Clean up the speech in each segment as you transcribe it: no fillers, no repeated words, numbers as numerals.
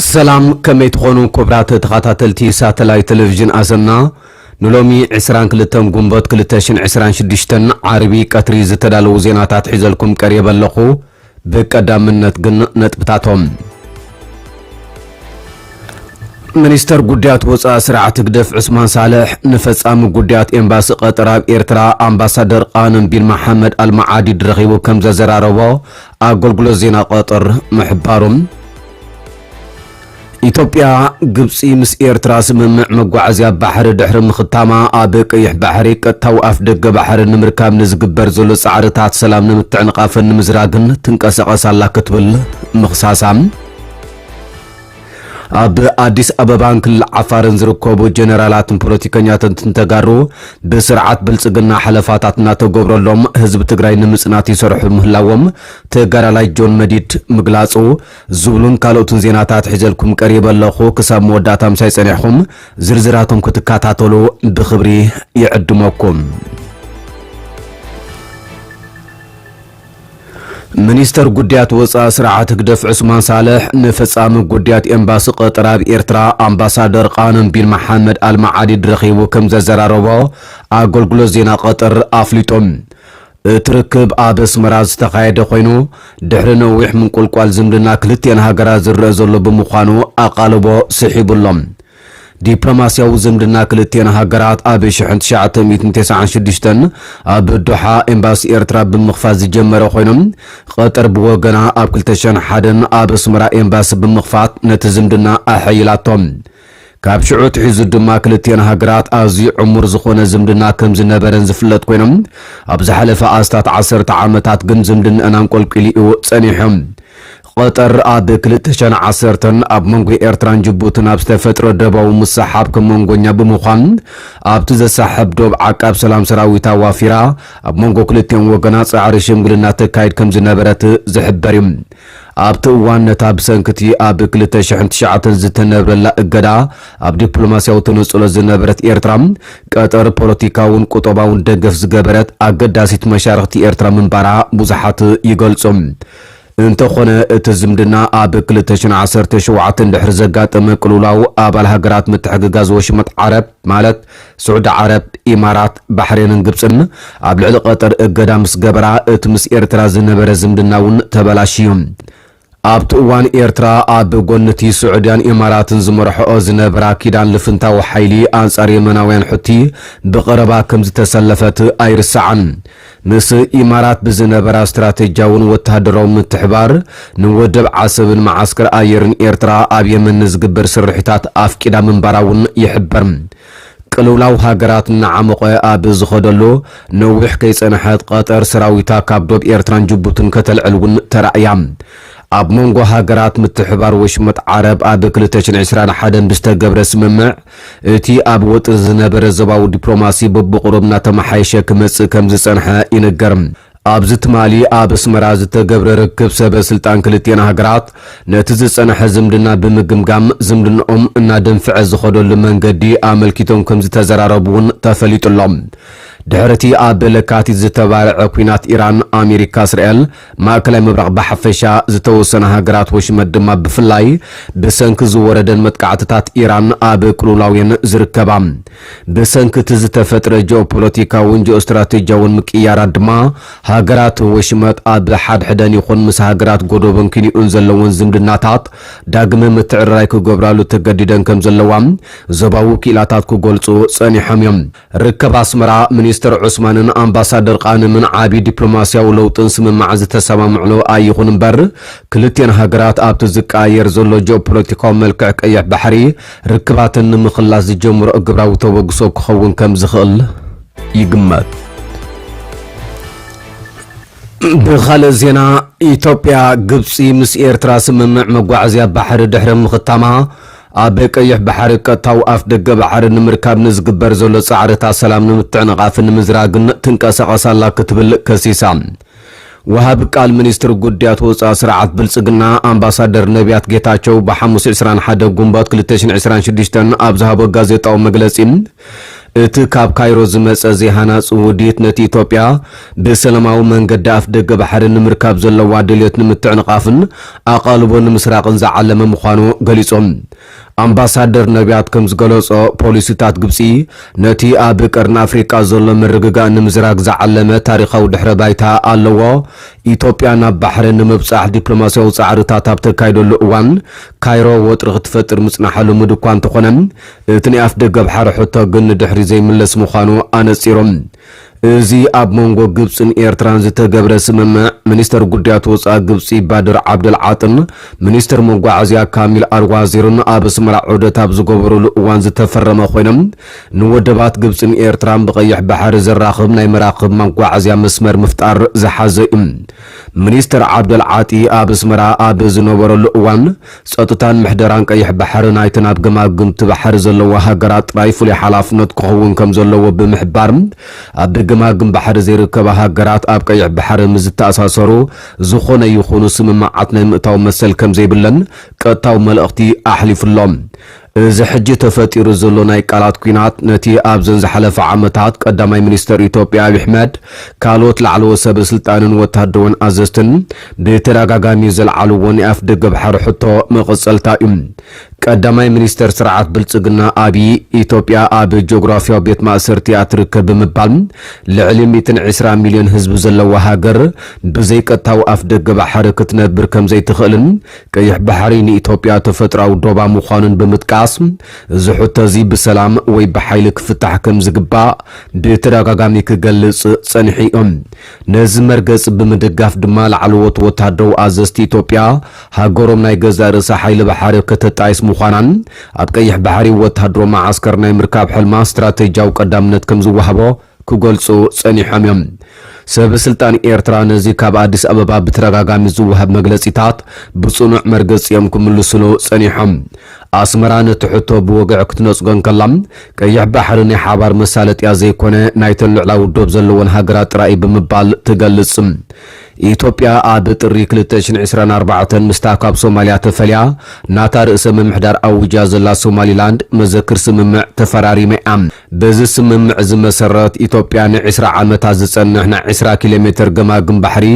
سلام كميت خونو كبرات تخاتلتي ساتلايت تلفزيون أزنا نلومي عسران كلتم قنبات كلتاشن عسران شدشتن عربي كاتري زتدالو زيناتات حزلكم قريبا لخو بقدام نتبتاتهم منستر قديات وصا سرعة قدف عثمان صالح نفصام قديات امباس قطراب إرترا امباسادر قانم بن محمد المعادي درغيبو كمزا زراربو اقلقلو زينا قطر محبارم ኢትዮጵያ ግብጽ ምስ ኤርትራ ስምምዕ መጓዓዝያ ባሕሪ ድሕሪ ምኽታማ ኣብ ቀይሕ ባሕሪ ቀጥታዊ ኣፍ ደገ ባሕሪ ንምርካብ ንዝግበር ዘሎ ጻዕርታት ሰላም ንምትዕንቃፍን ንምዝራግን ትንቀሳቐስ ኣላ ክትብል ምኽሳሳም ኣብ አዲስ አበባን ክልል ዓፋርን ዝርከቡ ጀነራላትን ፖለቲከኛትን ተጋሩ በስርዓት ብልጽግና ሓለፋታትና ተገብረሎም ህዝብ ትግራይ ንምጽናት ይሰርሑ ምህላዎም ተጋራላይ ጆን መዲድ ምግላጹ ዝብሉን ካልኦትን ዜናታት ሒዘልኩም ቀሪበለኹ ክሳብ መወዳእታ ምሳይ ጸኒሕኩም ዝርዝራቶም ክትከታተሉ ብኽብሪ ይዕድመኩም። منستر قديات وصا سرعة قدف عثمان صالح نفصام قديات امباس قطراب إرترا امباسادر قانم بن محمد المعادي درخيبو كمزا زراربو اقلقلو زينا قطر افليتوم تركب آبس مراز تقايد خوينو دحر نويح من قلقوال زمدنا كلتين هاقرا زرزولو بمخانو اقالبو سحيب اللهم ዲፕሎማሲያዊ ዝምድና ክልቴና ሃገራት ኣብ 1996 ኣብ ዶሓ ኤምባሲ ኤርትራ ብምኽፋት ዝጀመረ ኮይኖም ቀጠር ብወገና ኣብ 2001 ኣብ ኣስመራ ኤምባሲ ብምኽፋት ነቲ ዝምድና ኣሕይላቶም ካብ ሽዑት ሒዙ ድማ ክልቴና ሃገራት ኣዝዩ ዕሙር ዝኾነ ዝምድና ከም ዝነበረን ዝፍለጥ ኮይኖም ኣብ ዝሓለፈ ኣስታት 10 ዓመታት ግን ዝምድናን ቆልቂሉ ጸኒሖም قطر ኣብ 2010 ኣብ መንጎ ኤርትራን ጅቡቲን ኣብ ዝተፈጥሮ ደባው ምሳሓብ ከመንጎኛ ብምዃን ኣብቲ ዘሳሕብ ዶብ ዓቃብ ሰላም ሰራዊት ኣዋፊራ ኣብ መንጎ ክልቴን ወገናት ጻዕሪ ሽምግልና ተካይድ ከም ዝነበረት ዝሕበር እዩ። ኣብቲ እዋን ነታ ብሰንክቲ ኣብ 2009 ዝተነበረላ እገዳ ኣብ ዲፕሎማሲያዊ ተነጽሎ ዝነበረት ኤርትራ ቀጠር ፖለቲካውን ቁጠባውን ደገፍ ዝገበረት ኣገዳሲት መሻርክቲ ኤርትራ ምንባራ ብዙሓት ይገልጹም። እንተኾነ እቲ ዝምድና ኣብ 2017 ድሕሪ ዘጋጠመ ቅልውላው ኣባል ሃገራት ምትሕግጋዝ ወሽመጥ ዓረብ ማለት ስዑድ ዓረብ ኢማራት ባሕሬንን ግብጽን ኣብ ልዕሊ ቀጠር እገዳ ምስ ገበራ እቲ ምስ ኤርትራ ዝነበረ ዝምድናውን ተበላሽዩ። ኣብቲ እዋን ኤርትራ ኣብ ጎንቲ ስዑድያን ኢማራትን ዝመርሕኦ ዝነበራ ኪዳን ልፍንታዊ ሓይሊ ኣንጻር የመናውያን ሕቲ ብቐረባ ከም ዝተሰለፈት ኣይርሳዕን። ምስ ኢማራት ብዝነበራ ስትራቴጂያውን ወተሃደራዊ ምትሕባር ንወደብ ዓሰብን ማዓስከር ኣየርን ኤርትራ ኣብ የመን ዝግበር ስርሒታት ኣፍቂዳ ምንባራውን ይሕበር። ቅልውላው ሃገራት ንዓመቐ ኣብ ዝኸደሉ ነዊሕ ከይጸንሐት ቀጠር ሰራዊታ ካብ ዶብ ኤርትራን ጅቡትን ከተልዕልውን ተራእያ። ኣብ መንጎ ሃገራት ምትሕባር ወሽመጥ ዓረብ ኣብ 2021 ብዝተገብረ ስምምዕ እቲ ኣብ ወጥሪ ዝነበረ ዘባዊ ዲፕሎማሲ በብቁሩብ እናተመሓየሸ ክመጽእ ከም ዝጸንሐ ይንገር። ኣብዚ ትማሊ ኣብ ኣስመራ ዝተገብረ ርክብ ሰበ ስልጣን ክልቴና ሃገራት ነቲ ዝጸንሐ ዝምድና ብምግምጋም ዝምድንኦም እናደንፍዐ ዝኸደሉ መንገዲ ኣመልኪቶም ከም ዝተዘራረቡውን ተፈሊጡሎም። ድሕርቲ ኣብ ለካቲት ዝተባርዐ ኩናት ኢራን ኣሜሪካ እስራኤል ማእከላይ ምብራቕ ብሓፈሻ ዝተወሰነ ሃገራት ወሽመጥ ድማ ብፍላይ ብሰንኪ ዝወረደን መጥቃዕትታት ኢራን ኣብ ቅልውላውያን ዝርከባ ብሰንኪ ዝተፈጥረ ጂኦፖለቲካውን ጂኦስትራቴጂያውን ምቅያራት ድማ ሃገራት ወሽመጥ ኣብ ሓድሕደን ይኹን ምስ ሃገራት ጎደቦን ክኒኡን ዘለውን ዝምድናታት ዳግመ ምትዕርራይ ክገብራሉ ተገዲደን ከም ዘለዋ ዞባዊ ኪላታት ክገልጹ ጸኒሖም እዮም። ርከብ ኣስመራ ሚኒስትር ዑስማንን አምባሳደር ቃንምን ዓቢ ዲፕሎማሲያዊ ለውጥን ስምምዕ ዝተሰማምዕሉ ኣይኹን እምበር ክልቴን ሃገራት ኣብቲ ዝቃየር ዘሎ ጂኦፖለቲካዊ መልክዕ ቀይሕ ባሕሪ ርክባትን ንምኽላስ ዝጀምሮ ግብራዊ ተበግሶ ክኸውን ከም ዝኽእል ይግመት። بخالق زينا إثيوبيا ግብጽ ምስ ኤርትራ ስምምዕ መጓዓዝያ ባሕሪ ድሕሪ ምኽታማ ኣብ ቀይሕ ባሕሪ ቀጥታዊ ኣፍ ደገ ባሕሪ ንምርካብ ንዝግበር ዘሎ ጻዕርታት ሰላም ንምትዕንቃፍን ንምዝራግን ትንቀሳቐስ ኣላ ክትብል ከሲሳ። وهاب قال منستر قديات وصا سرعت بلصقنا امباسادر نبيات ጌታቸው በ521 ጉንባት 2026 አብዛሃበ ጋዜጣው መግለጽም እቲ ካብ ካይሮ ዝመጸ ዘይሃናጽ ውዲት ነቲ ኢትዮጵያ ብሰላማዊ መንገዲ ኣፍ ደገ ባሕሪ ንምርካብ ዘለዋ ድልየት ንምትዕንቃፍን ኣቓልቦን ንምስራቅን ዝዓለመ ምዃኑ ገሊጾም አምባሳደር ነቢያት ከም ዝገለጾ ፖሊሲታት ግብጺ ነቲ ኣብ ቀርኒ አፍሪካ ዘሎ ምርግጋእ ንምዝራግ ዝዓለመ ታሪኻዊ ድሕረ ባይታ ኣለዎ ኢትዮጵያ ናብ ባሕሪ ንምብጻሕ ዲፕሎማስያዊ ጻዕርታት ኣብ ተካይደሉ እዋን ካይሮ ወጥሪ ክትፈጥር ምጽናሐሉ ምድኳ እንተኾነ እቲ ናይ ኣፍ ደገ ባሕሪ ሕቶ ግን ድሕሪ ዘይምለስ ምዃኑ ኣነጺሮም እዚ ኣብ መንጎ ግብጽን ኤርትራን ዝተገብረ ስምምዕ ሚኒስተር ጉዳያት ወጻኢ ግብጺ ባድር ዓብደልዓጥን ሚኒስተር መጓዓዝያ ካሚል አልዋዚርን ኣብ ኣስመራ ዑደት ኣብ ዝገበሩሉ እዋን ዝተፈረመ ኮይኖም ንወደባት ግብጽን ኤርትራን ብቀይሕ ባሕሪ ዘራኽብ ናይ መራኽብ መጓዓዝያ መስመር ምፍጣር ዝሓዘ እዩ ሚኒስተር ዓብደልዓጢ ኣብ ኣስመራ ኣብ ዝነበረሉ እዋን ጸጥታን ምሕደራን ቀይሕ ባሕሪ ናይትን ኣብ ገማግምቲ ባሕሪ ዘለዎ ሃገራት ጥራይ ፍሉይ ሓላፍነት ክኸውን ከም ዘለዎ ብምሕባር ኣብ ገማግም ባሕሪ ዘይርከባ ሃገራት ኣብ ቀይሕ ባሕሪ ምዝተኣሳሰሩ ዝኾነ ይኹኑ ስምምዓት ናይ ምእታው መሰል ከም ዘይብለን ቀጥታዊ መልእኽቲ ኣሕሊፉሎም እዚ ሕጂ ተፈጢሩ ዘሎ ናይ ቃላት ኩናት ነቲ ኣብ ዝሓለፈ ዓመታት ቀዳማይ ሚኒስተር ኢትዮጵያ አብይ አሕመድ ካልኦት ላዕለወ ሰበስልጣንን ወታደራውን ኣዘዝትን ብተደጋጋሚ ዘልዓልዎን የኣፍ ደገ ባሕሪ ሕቶ መቐጸልታ እዩ ቀዳማይ ሚኒስተር ስርዓት ብልጽግና አብይ ኢትዮጵያ ኣብ ጂኦግራፊያዊ ቤት ማእሰርቲ ኣትርከብ ብምባል ልዕሊ 120 ሚልዮን ህዝቢ ዘለዋ ሃገር ብዘይ ቀጥታዊ ኣፍ ደገ ባሕሪ ክትነብር ከም ዘይትኽእልን ቀይሕ ባሕሪ ንኢትዮጵያ ተፈጥራዊ ዶባ ምዃኑን ብምጥቃስ እዚ ሕቶ እዚ ብሰላም ወይ ብሓይሊ ክፍታሕ ከም ዝግባእ ብተደጋጋሚ ክገልጽ ጸኒሖም ነዚ መርገጽ ብምድጋፍ ድማ ላዕለዎት ወታደራዊ ኣዘዝቲ ኢትዮጵያ ሃገሮም ናይ ገዛ ርእሰ ሓይሊ ባሕሪ ከተጣይስ ምዃናን ኣብ ቀይሕ ባሕሪ ወታደራዊ ማዓስከር ናይ ምርካብ ሕልማ ስትራቴጂያዊ ቀዳምነት ከም ዝወሃቦ ክገልጹ ጸኒሖም እዮም ሰበስልጣን ኤርትራ ነዚ ካብ አዲስ አበባ ብተደጋጋሚ ዝወሃብ መግለጺታት ብጽኑዕ መርገጽዮም ክምልስሉ ጸኒሖም ኣስመራ ነቲ ሕቶ ብወግዕ ክትነጽጎን ከላም ቀይሕ ባሕሪ ናይ ሓባር መሳለጥያ ዘይኮነ ናይተን ልዕላዊ ዶብ ዘለዎን ሃገራት ጥራይ ብምባል ትገልጽ ኢትዮጵያ ኣብ ጥሪ 2024 ምስታ ካብ ሶማልያ ተፈልያ ናታ ርእሰ ምምሕዳር ኣውጃ ዘላ ሶማሊላንድ መዘክር ስምምዕ ተፈራሪመ በዚ ስምምዕ ዝመሰረት ኢትዮጵያ ን20 ዓመታት ዝጸንሕ ናይ 20 ኪሎ ሜትር ገማግም ባሕሪ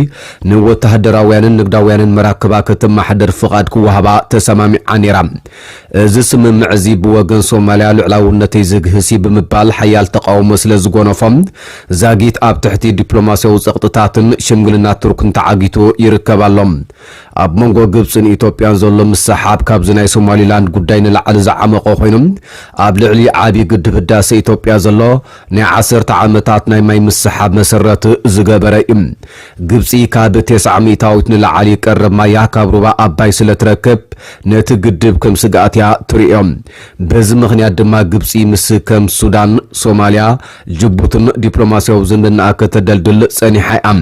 ንወተሃደራውያንን ንግዳውያንን መራከባ ከተማሓደር ፍቃድ ክወሃባ ተሰማሚዓ ነይራ እዚ ስምምዕ እዚ ብወገን ሶማልያ ልዕላውነተይ ዝግህሲ ብምባል ሓያል ተቃውሞ ስለ ዝጎነፎም ዛጊት ኣብ ትሕቲ ዲፕሎማስያዊ ጸቕጥታትን ሽምግልናት ቱርክን ተዓጊቱ ይርከባሎም ኣብ መንጎ ግብጽን ኢትዮጵያን ዘሎ ምሰሓብ ካብዚ ናይ ሶማሊላንድ ጉዳይ ንላዕሊ ዝዓመቆ ኮይኖም ኣብ ልዕሊ ዓቢ ግድብ ህዳሴ ኢትዮጵያ ዘሎ ናይ 10 ዓመታት ናይ ማይ ምሰሓብ መሰረት ዝገበረ እዩ ግብጺ ካብ 900 ንላዕሊ ቀረብ ማያ ካብ ሩባ ኣባይ ስለትረክብ ነቲ ግድብ ከም ስጋኣትያ ትሪኦም በዚ ምኽንያት ድማ ግብጺ ምስ ከም ሱዳን ሶማልያ ጅቡትን ዲፕሎማስያዊ ዝምድና ከተደልድል ጸኒሓ እያ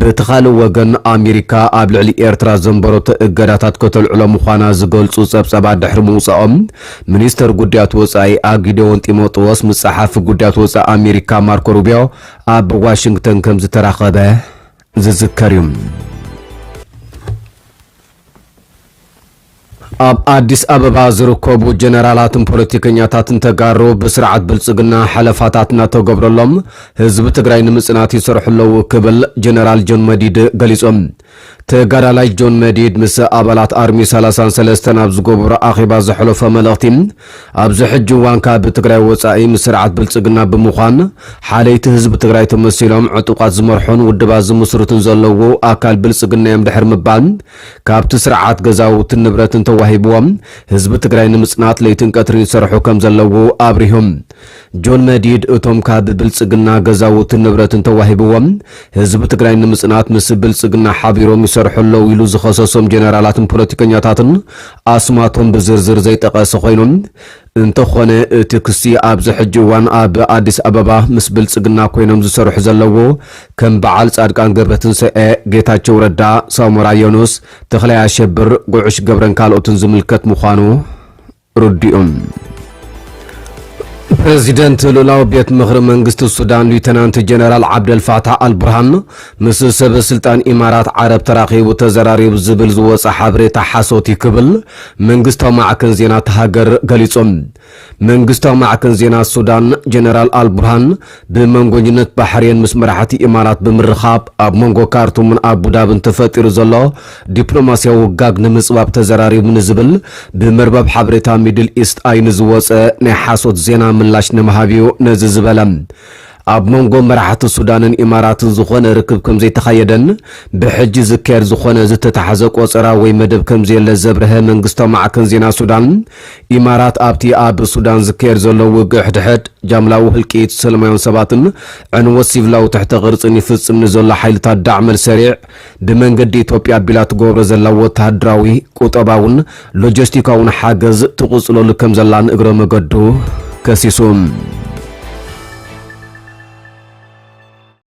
በተኻልእ ወገን ኣሜሪካ ኣብ ልዕሊ ኤርትራ ዘንበሮት እገዳታት ከተልዕሎ ምዃና ዝገልጹ ጸብጸባ ድሕሪ ምውጻኦም ሚኒስተር ጉዳያት ወጻኢ ጊዴዎን ጢሞቴዎስ ምስ ጸሓፊ ጉዳያት ወጻኢ ኣሜሪካ ማርኮ ሩቢዮ ኣብ ዋሽንግተን ከም ዝተራኸበ ዝዝከር እዩ ኣብ አዲስ አበባ ዝርከቡ ጀነራላትን ፖለቲከኛታትን ተጋሩ በስርዓት ብልጽግና ሓለፋታትና ተገብረሎም ህዝብ ትግራይ ንምጽናት ይሰርሕለው ክብል ጀነራል ጆን መዲድ ገሊጾም ተጋዳላይ ጆን መዲድ ምስ አባላት አርሚ 33 ኣብ ዝገብሩ ኣኺባ ዘሕለፈ መልእኽቲ ኣብ ዝሕጂ ዋን ካብ ትግራይ ወጻኢ ምስርዓት ብልጽግና ብምዃን ሓለይቲ ህዝብ ትግራይ ተመሲሎም ዕጡቃት ዝመርሑን ውድባት ዝመስርቱን ዘለዉ ኣካል ብልጽግና እዮም ድሕር ምባል ካብቲ ስርዓት ገዛውትን ንብረትን ተዋሂብዎም ህዝብ ትግራይ ንምጽናት ለይትን ቀትሪን ይሰርሑ ከም ዘለዉ ኣብሪሆም ጆን መዲድ እቶም ካብ ብልጽግና ገዛውትን ንብረትን ተዋሂብዎም ህዝብ ትግራይ ንምጽናት ምስ ብልጽግና ሓቢሮም ይሰርሑለው ኢሉ ዝኸሰሶም ጀነራላትን ፖለቲከኛታትን ኣስማቶም ብዝርዝር ዘይጠቐሰ ኮይኖም እንተኾነ እቲ ክሲ ኣብ ዝሕጂ እዋን ኣብ አዲስ አበባ ምስ ብልጽግና ኮይኖም ዝሰርሑ ዘለዉ ከም በዓል ጻድቃን ገብረትንሳኤ ጌታቸው ረዳ ሳሞራ ዮኑስ ተኽላይ አሸብር ጉዑሽ ገብረን ካልኦትን ዝምልከት ምዃኑ ርዲኦም بريزيدنت لولاو بيت مخر منغست السودان ليتنانت جنرال عبد الفتاح البرهان مس سب سلطان امارات عرب تراخي وتزراري زبل زوص حبريتا حاسوتي كبل منغستاو معكن زينا تهاجر غليصوم منغستاو معكن زينا السودان جنرال البرهان بمنغونجنت بحرين مسمرحتي امارات بمرخاب اب منغو كارتوم من ابو دابن تفطير زلو دبلوماسياو غاغ نمصباب تزراري من زبل بمرباب حبريتا ميدل ايست اين زوص نحاسوت زينا ملاش نمهابيو نززبلم اب منغو مرحت السودان امارات زخونه ركب كم زي تخيدن بحج زكير زخونه زتتحزق وصرا وي مدب كم زي لزبره منغستو معكن زينا السودان امارات ابتي اب السودان زكير زلو وقحدحد جاملاو هلقيت سلميون سباتن عنو سيفلاو تحت غرصن يفصم نزل حيلتا دعم السريع بمنغد ايتوبيا بلات غوبر زلاو وتهدراوي قطباون لوجستيكاون حاجز تقصلو لكم زلان اغرو مغدو كسيسوم